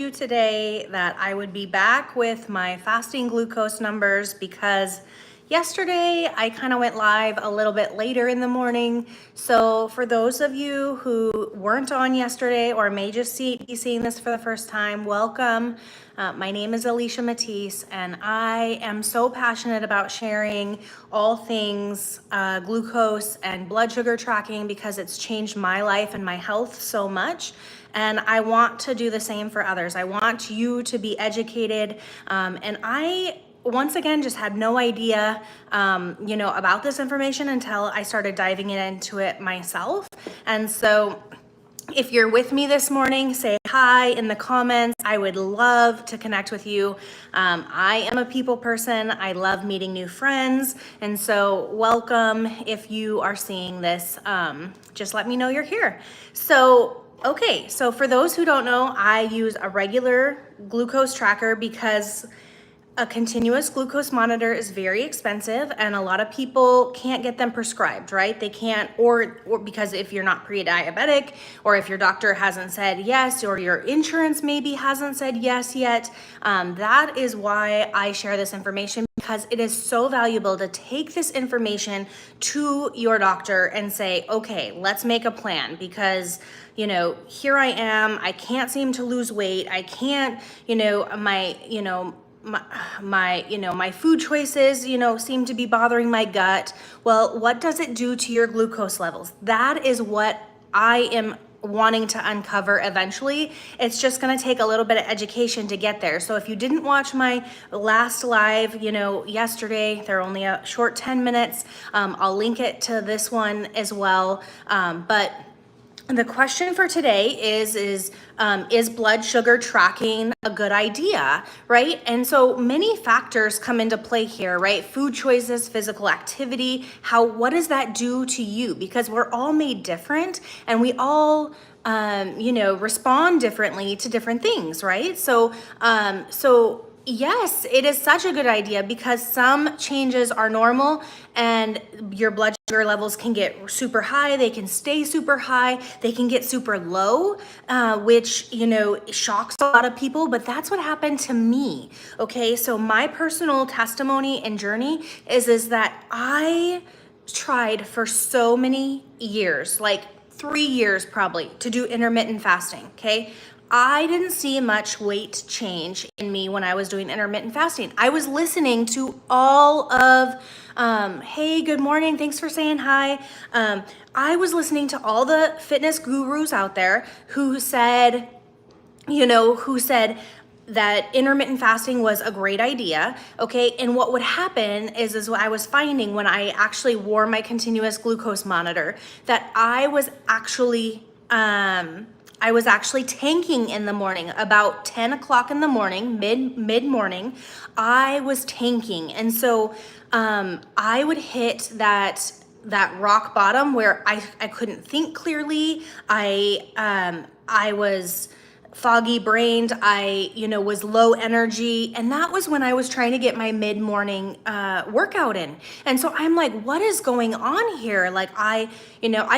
you today that I would be back with my fasting glucose numbers because yesterday I kind of went live a little bit later in the morning. So for those of you who weren't on yesterday or may just be seeing this for the first time, welcome. My name is Alicia Matisse, and I am so passionate about sharing all things glucose and blood sugar tracking because it's changed my life and my health so much. And I want to do the same for others. I want you to be educated. And I, once again, just had no idea, about this information until I started diving into it myself. And so if you're with me this morning, say hi in the comments. I would love to connect with you. I am a people person. I love meeting new friends. And so welcome. If you are seeing this, just let me know you're here. Okay, so for those who don't know, I use a regular glucose tracker because a continuous glucose monitor is very expensive and a lot of people can't get them prescribed, right? They can't, or because if you're not pre-diabetic, or if your doctor hasn't said yes, or your insurance maybe hasn't said yes yet. That is why I share this information, because it is so valuable to take this information to your doctor and say, okay, let's make a plan, because here I am, I can't seem to lose weight. I can't, my food choices, seem to be bothering my gut. Well, what does it do to your glucose levels? That is what I am wanting to uncover eventually. It's just going to take a little bit of education to get there. So if you didn't watch my last live, yesterday, they're only a short 10 minutes. I'll link it to this one as well. But the question for today is blood sugar tracking a good idea, right? And so many factors come into play here, right? Food choices, physical activity, what does that do to you? Because we're all made different and we all, respond differently to different things, right? So yes, it is such a good idea because some changes are normal and your blood sugar levels can get super high, they can stay super high, they can get super low, which, shocks a lot of people, but that's what happened to me, okay? So my personal testimony and journey is that I tried for so many years, like 3 years probably, to do intermittent fasting, okay? I didn't see much weight change in me when I was doing intermittent fasting. I was listening to all of, hey, good morning, thanks for saying hi. I was listening to all the fitness gurus out there who said that intermittent fasting was a great idea, okay? And what would happen is what I was finding when I actually wore my continuous glucose monitor, that I was actually tanking in the morning, about 10 o'clock in the morning, mid-morning, I was tanking. And so I would hit that rock bottom where I couldn't think clearly. I was foggy brained, I was low energy, and that was when I was trying to get my mid-morning workout in. And so I'm like, what is going on here? Like I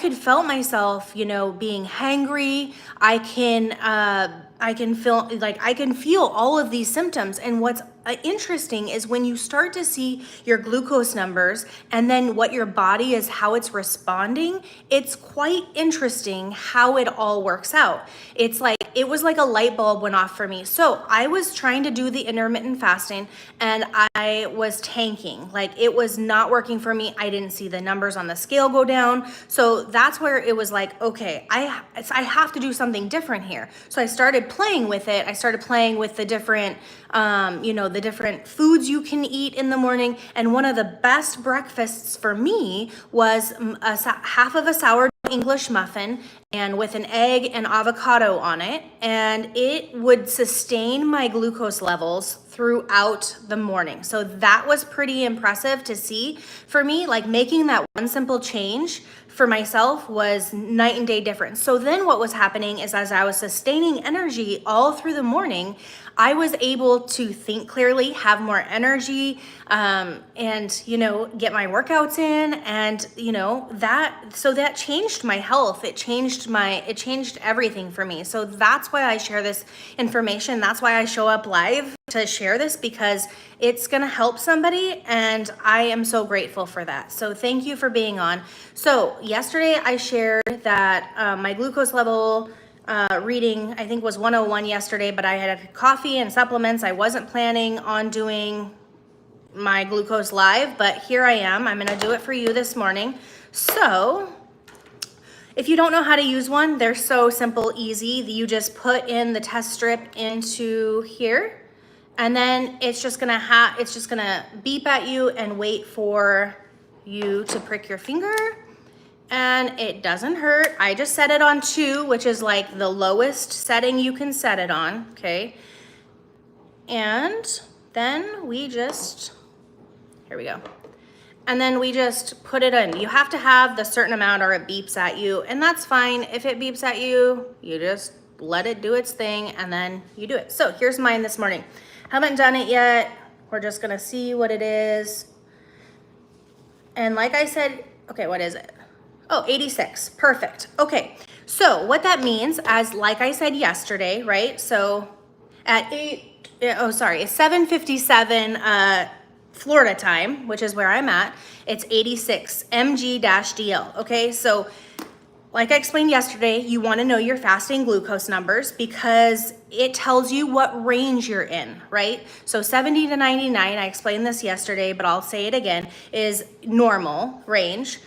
could felt myself being hangry. I can feel all of these symptoms. And what's interesting is when you start to see your glucose numbers and then what your body is, how it's responding, it's quite interesting how it all works out. It was like a light bulb went off for me. So I was trying to do the intermittent fasting and I was tanking. Like it was not working for me. I didn't see the numbers on the scale go down. So that's where it was like, okay, I have to do something different here. So I started playing with it. I started playing with the different, the different foods you can eat in the morning. And one of the best breakfasts for me was half of a sourdough English muffin and with an egg and avocado on it. And it would sustain my glucose levels throughout the morning. So that was pretty impressive to see for me, like making that one simple change for myself was night and day difference. So then what was happening is, as I was sustaining energy all through the morning, I was able to think clearly, have more energy, and, you know, get my workouts in. And, you know, that changed my health. It changed everything for me. So that's why I share this information. That's why I show up live to share this, because it's going to help somebody. And I am so grateful for that. So thank you for being on. So yesterday I shared that my glucose level reading, I think, was 101 yesterday, but I had coffee and supplements. I wasn't planning on doing my glucose live, but here I am. I'm gonna do it for you this morning. So if you don't know how to use one, they're so simple, easy. You just put in the test strip into here, and then it's just gonna beep at you and wait for you to prick your finger. And it doesn't hurt. I just set it on 2, which is like the lowest setting you can set it on, okay? And then here we go. And then we just put it in. You have to have the certain amount or it beeps at you, and that's fine. If it beeps at you, you just let it do its thing and then you do it. So here's mine this morning. Haven't done it yet. We're just gonna see what it is. And like I said, okay, what is it? Oh, 86, perfect. Okay, so what that means, like I said yesterday, right? So at it's 7:57 Florida time, which is where I'm at. It's 86 mg-dl, okay? So like I explained yesterday, you wanna know your fasting glucose numbers because it tells you what range you're in, right? So 70 to 99, I explained this yesterday, but I'll say it again, is normal range.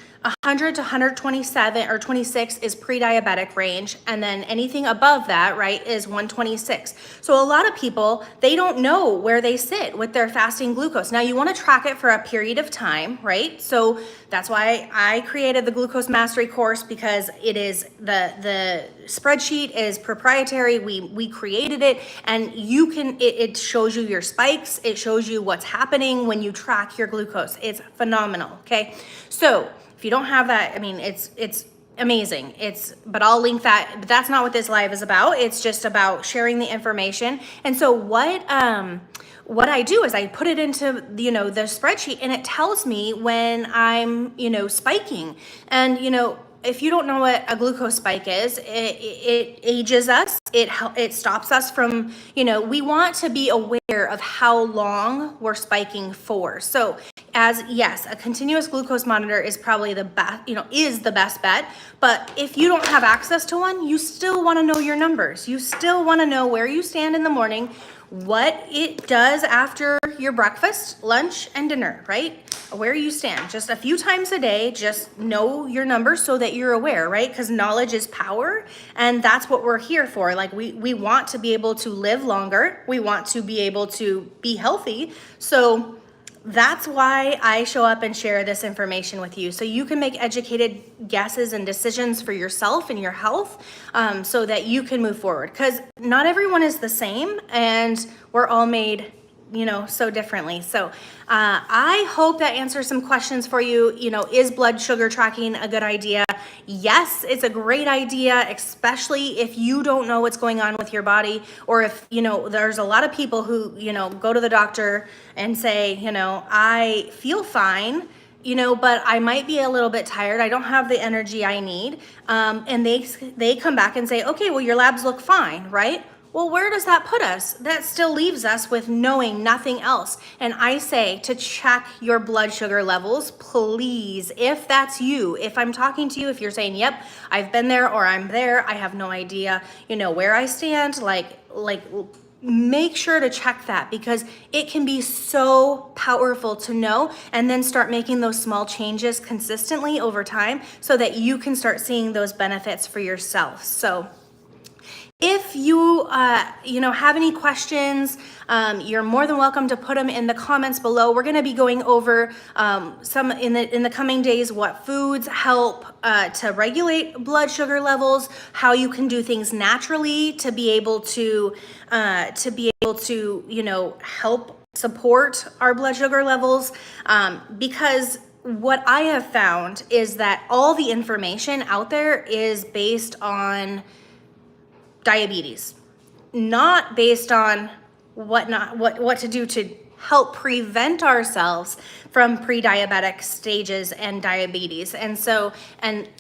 100 to 127 or 26 is pre-diabetic range, and then anything above that, right, is 126. So a lot of people, they don't know where they sit with their fasting glucose. Now you want to track it for a period of time, right? So that's why I created the Glucose Mastery course, because it is the spreadsheet is proprietary. We created it, and you can it shows you your spikes. It shows you what's happening when you track your glucose. It's phenomenal. Okay, so if you don't have that, I mean, it's amazing. But I'll link that. But that's not what this live is about. It's just about sharing the information. And so what I do is I put it into, you know, the spreadsheet, and it tells me when I'm, you know, spiking. And, you know, if you don't know what a glucose spike is, it ages us. It stops us from, you know, we want to be aware of how long we're spiking for. So yes, a continuous glucose monitor is probably the best, you know, is the best bet. But if you don't have access to one, you still want to know your numbers. You still want to know where you stand in the morning, what it does after your breakfast, lunch, and dinner, right? Where you stand. Just a few times a day, just know your numbers so that you're aware, right? Because knowledge is power, and that's what we're here for. Like we want to be able to live longer. We want to be able to be healthy. So that's why I show up and share this information with you, so you can make educated guesses and decisions for yourself and your health, so that you can move forward. Because not everyone is the same, and we're all made, you know, so differently. So I hope that answers some questions for you. You know, is blood sugar tracking a good idea? Yes, it's a great idea, especially if you don't know what's going on with your body, or if, you know, there's a lot of people who, you know, go to the doctor and say, you know, I feel fine, you know, but I might be a little bit tired. I don't have the energy I need. And they come back and say, okay, well, your labs look fine, right? Well, where does that put us? That still leaves us with knowing nothing else. And I say to check your blood sugar levels, please, if that's you. If I'm talking to you, if you're saying, yep, I've been there or I'm there, I have no idea, you know, where I stand, like make sure to check that, because it can be so powerful to know, and then start making those small changes consistently over time so that you can start seeing those benefits for yourself. So if you, you know, have any questions, you're more than welcome to put them in the comments below. We're going to be going over some in the coming days, what foods help to regulate blood sugar levels, how you can do things naturally to be able to, you know, help support our blood sugar levels, because what I have found is that all the information out there is based on diabetes, not based on what to do to help prevent ourselves from pre-diabetic stages and diabetes. And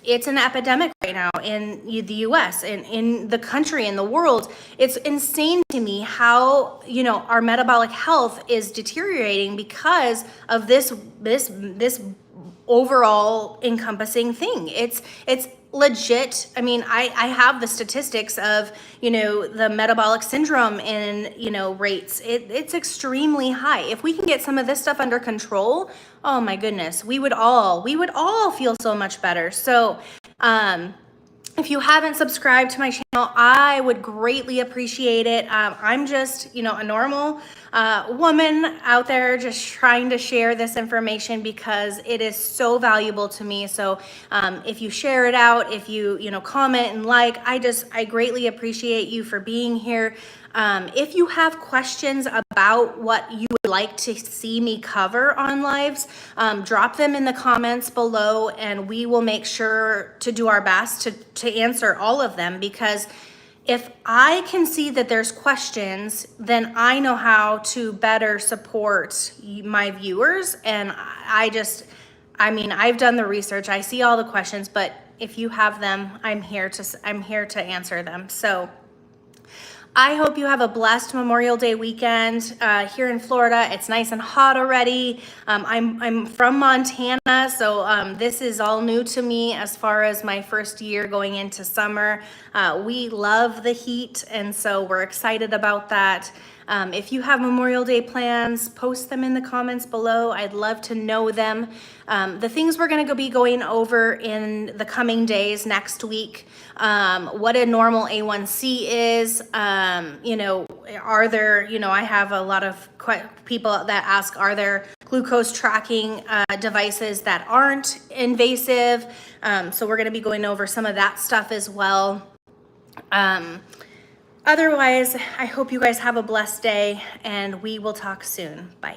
it's an epidemic right now in the US and in the country, in the world. It's insane to me how, our metabolic health is deteriorating because of this overall encompassing thing. It's legit. I mean, I have the statistics of, the metabolic syndrome in, rates. It's extremely high. If we can get some of this stuff under control, oh my goodness, we would all feel so much better. So, if you haven't subscribed to my channel, I would greatly appreciate it. I'm just, a normal woman out there just trying to share this information because it is so valuable to me. So if you share it out, if you, comment and like, I greatly appreciate you for being here. If you have questions about what you would like to see me cover on lives, drop them in the comments below and we will make sure to do our best to answer all of them, because if I can see that there's questions, then I know how to better support my viewers. And I've done the research, I see all the questions, but if you have them, I'm here to answer them. So I hope you have a blessed Memorial Day weekend here in Florida. It's nice and hot already. I'm from Montana, so this is all new to me as far as my first year going into summer. We love the heat, and so we're excited about that. If you have Memorial Day plans, post them in the comments below. I'd love to know them. The things we're going to be going over in the coming days next week, what a normal A1C is, are there, I have a lot of people that ask, are there glucose tracking devices that aren't invasive? So we're going to be going over some of that stuff as well. Otherwise, I hope you guys have a blessed day and we will talk soon. Bye.